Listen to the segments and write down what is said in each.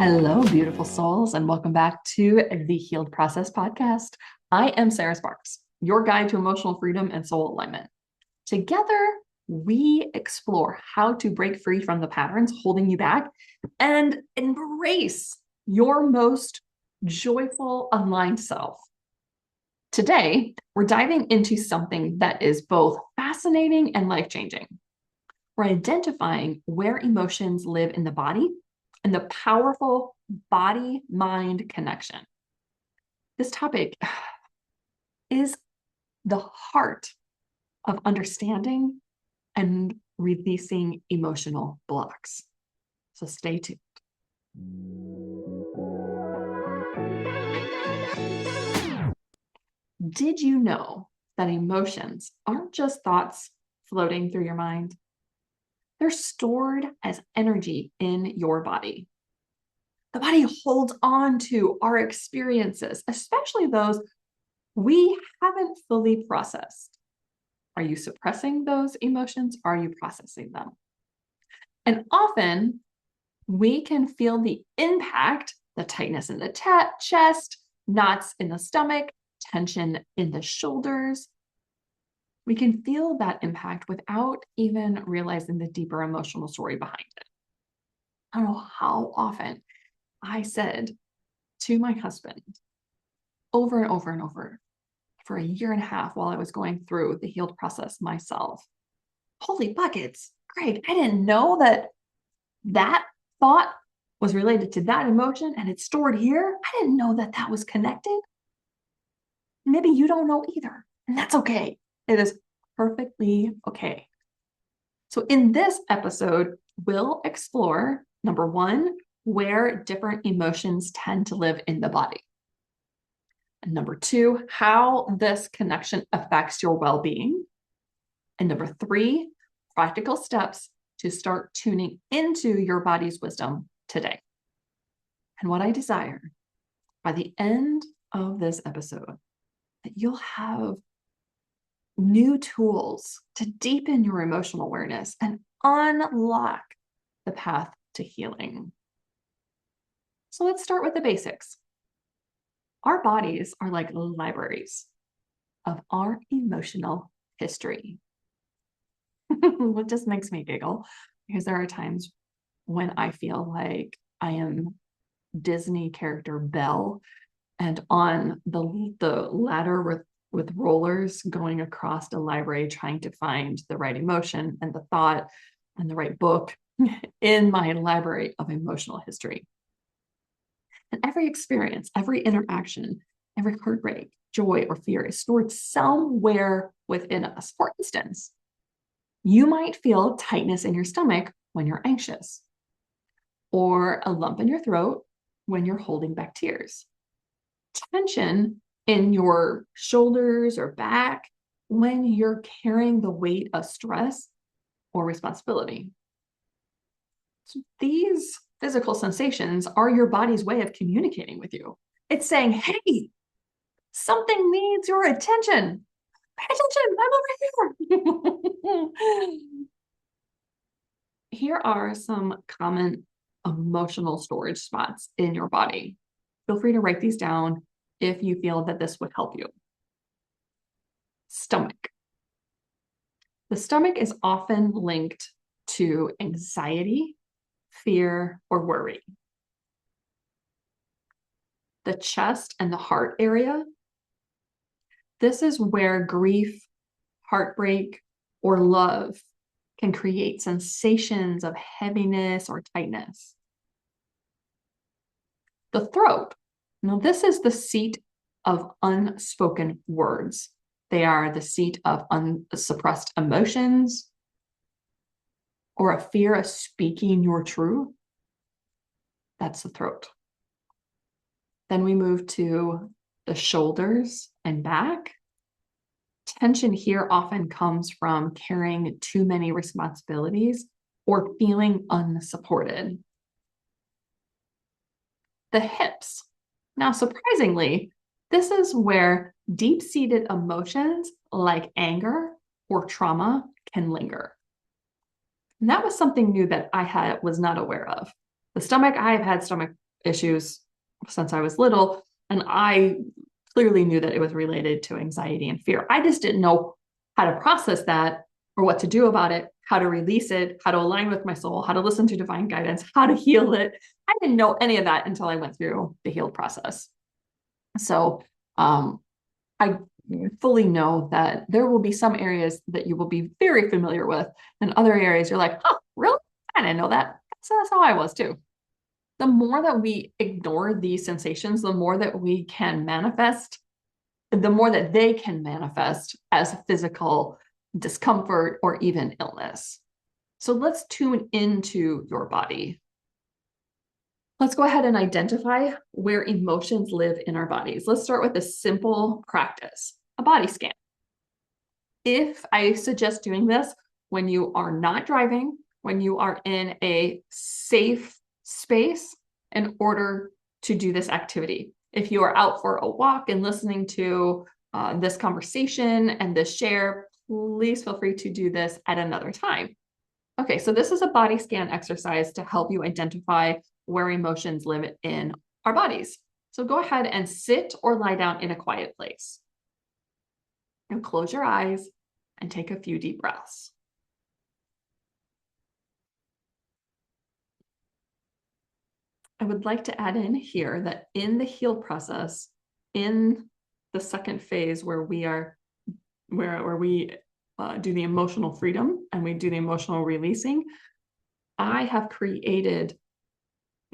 Hello, beautiful souls, and welcome back to the Healed Process podcast. I am Sarah Sparks, your guide to emotional freedom and soul alignment. Together, we explore how to break free from the patterns holding you back and embrace your most joyful, aligned self. Today, we're diving into something that is both fascinating and life-changing. We're identifying where emotions live in the body and the powerful body-mind connection. This topic is the heart of understanding and releasing emotional blocks. So stay tuned. Did you know that emotions aren't just thoughts floating through your mind? They're stored as energy in your body. The body holds on to our experiences, especially those we haven't fully processed. Are you suppressing those emotions? Are you processing them? And often we can feel the impact, the tightness in the chest, knots in the stomach, tension in the shoulders. We can feel that impact without even realizing the deeper emotional story behind it. I don't know how often I said to my husband over and over and over for a year and a half while I was going through the healed process myself, holy buckets, Greg, I didn't know that thought was related to that emotion and it's stored here. I didn't know that was connected. Maybe you don't know either, and that's okay. It is perfectly okay. So in this episode, we'll explore, number one, where different emotions tend to live in the body. And number two, how this connection affects your well-being. And number three, practical steps to start tuning into your body's wisdom today. And what I desire by the end of this episode, that you'll have new tools to deepen your emotional awareness and unlock the path to healing. So let's start with the basics. Our bodies are like libraries of our emotional history. It just makes me giggle because there are times when I feel like I am Disney character Belle and on the ladder with rollers going across the library trying to find the right emotion and the thought and the right book in my library of emotional history. And every experience, every interaction, every heartbreak, joy, or fear is stored somewhere within us. For instance, you might feel tightness in your stomach when you're anxious, or a lump in your throat when you're holding back tears. Tension in your shoulders or back when you're carrying the weight of stress or responsibility. So these physical sensations are your body's way of communicating with you. It's saying, hey, something needs your attention. Pay attention, I'm over here. Here are some common emotional storage spots in your body. Feel free to write these down if you feel that this would help you. Stomach. The stomach is often linked to anxiety, fear, or worry. The chest and the heart area. This is where grief, heartbreak, or love can create sensations of heaviness or tightness. The throat. Now, this is the seat of unspoken words. They are the seat of unsuppressed emotions or a fear of speaking your truth. That's the throat. Then we move to the shoulders and back. Tension here often comes from carrying too many responsibilities or feeling unsupported. The hips. Now, surprisingly, this is where deep-seated emotions like anger or trauma can linger. And that was something new that I was not aware of. The stomach, I've had stomach issues since I was little, and I clearly knew that it was related to anxiety and fear. I just didn't know how to process that or what to do about it, how to release it, how to align with my soul, how to listen to divine guidance, how to heal it. I didn't know any of that until I went through the healed process. So I fully know that there will be some areas that you will be very familiar with, and other areas you're like, oh, really? I didn't know that. So that's how I was too. The more that we ignore these sensations, the more that we can manifest, the more that they can manifest as physical discomfort or even illness. So let's tune into your body. Let's go ahead and identify where emotions live in our bodies. Let's start with a simple practice, a body scan. If I suggest doing this when you are not driving, when you are in a safe space in order to do this activity. If you are out for a walk and listening to this conversation and this share, please feel free to do this at another time. Okay, so this is a body scan exercise to help you identify where emotions live in our bodies. So go ahead and sit or lie down in a quiet place. And close your eyes and take a few deep breaths. I would like to add in here that in the heal process, in the second phase where we are, where we do the emotional freedom and we do the emotional releasing, I have created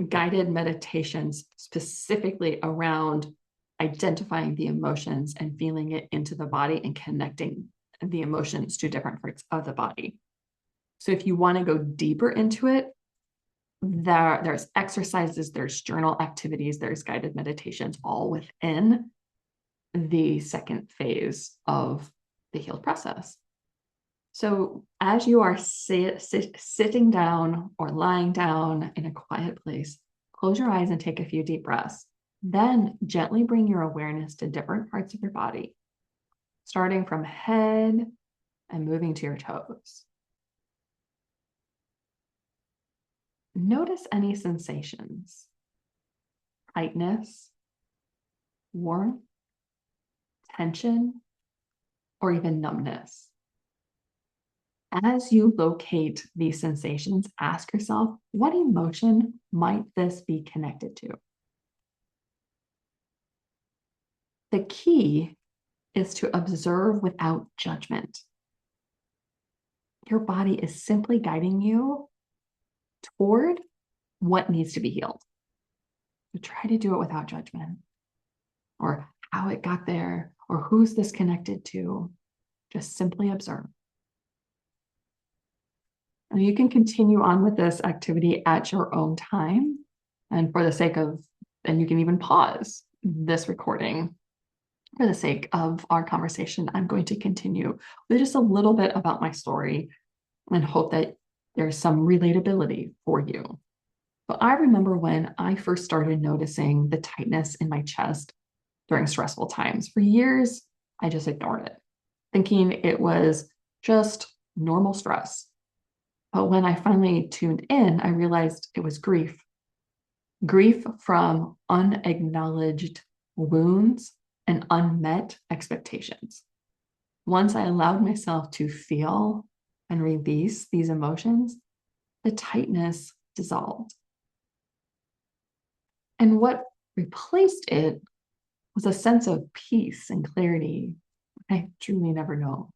guided meditations specifically around identifying the emotions and feeling it into the body and connecting the emotions to different parts of the body. So if you want to go deeper into it, there's exercises, there's journal activities, there's guided meditations, all within the second phase of the healed process. So as you are sitting down or lying down in a quiet place, close your eyes and take a few deep breaths. Then gently bring your awareness to different parts of your body, starting from head and moving to your toes. Notice any sensations, tightness, warmth, tension, or even numbness. As you locate these sensations, ask yourself, what emotion might this be connected to? The key is to observe without judgment. Your body is simply guiding you toward what needs to be healed. So try to do it without judgment, or how it got there, or who's this connected to. Just simply observe. And you can continue on with this activity at your own time. And for the sake of, and you can even pause this recording. For the sake of our conversation, I'm going to continue with just a little bit about my story and hope that there's some relatability for you. But I remember when I first started noticing the tightness in my chest during stressful times. For years, I just ignored it, thinking it was just normal stress. But when I finally tuned in, I realized it was grief. Grief from unacknowledged wounds and unmet expectations. Once I allowed myself to feel and release these emotions, the tightness dissolved. And what replaced it was a sense of peace and clarity I truly never know.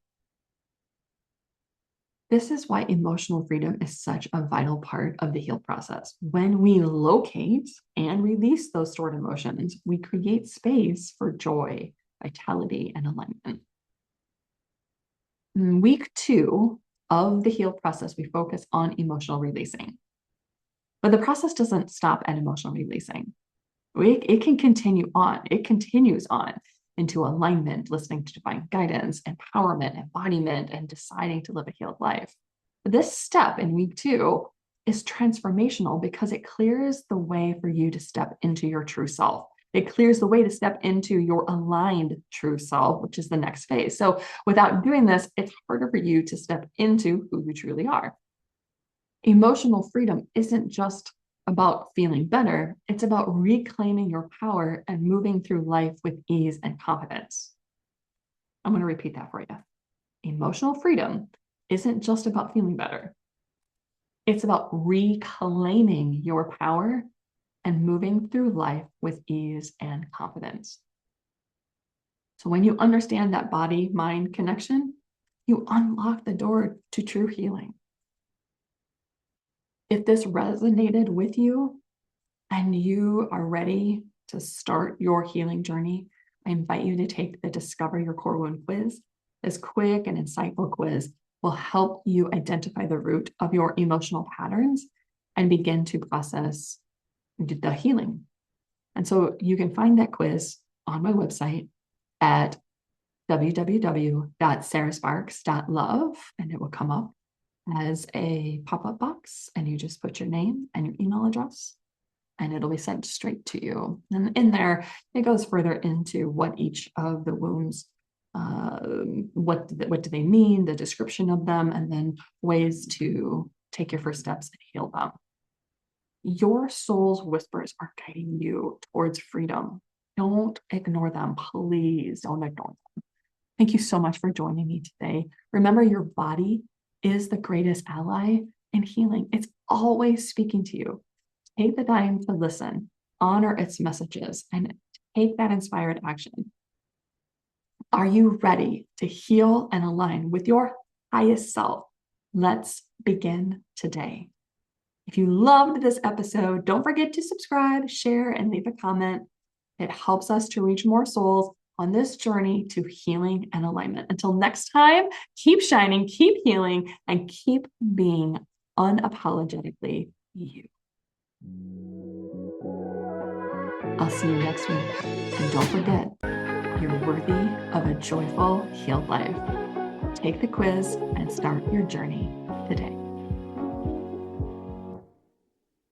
This is why emotional freedom is such a vital part of the heal process. When we locate and release those stored emotions, we create space for joy, vitality, and alignment. In week 2 of the heal process, we focus on emotional releasing. But the process doesn't stop at emotional releasing. It can continue on. It continues on into alignment, listening to divine guidance, empowerment, embodiment, and deciding to live a healed life. But this step in week 2 is transformational because it clears the way for you to step into your true self. It clears the way to step into your aligned true self, which is the next phase. So without doing this, it's harder for you to step into who you truly are. Emotional freedom isn't just about feeling better. It's about reclaiming your power and moving through life with ease and confidence. I'm going to repeat that for you. Emotional freedom isn't just about feeling better. It's about reclaiming your power and moving through life with ease and confidence. So when you understand that body-mind connection, you unlock the door to true healing. If this resonated with you and you are ready to start your healing journey, I invite you to take the Discover Your Core Wound quiz. This quick and insightful quiz will help you identify the root of your emotional patterns and begin to process the healing. And so you can find that quiz on my website at www.sarahsparks.love, and it will come up as a pop-up box, and you just put your name and your email address, and it'll be sent straight to you. And in there, it goes further into what each of the wounds, what do they mean, the description of them, and then ways to take your first steps and heal them. Your soul's whispers are guiding you towards freedom. Don't ignore them. Please don't ignore them. Thank you so much for joining me today. Remember, your body is the greatest ally in healing. It's always speaking to you. Take the time to listen, honor its messages, and take that inspired action. Are you ready to heal and align with your highest self? Let's begin today. If you loved this episode, don't forget to subscribe, share, and leave a comment. It helps us to reach more souls on this journey to healing and alignment. Until next time, keep shining, keep healing, and keep being unapologetically you. I'll see you next week. And don't forget, you're worthy of a joyful, healed life. Take the quiz and start your journey today.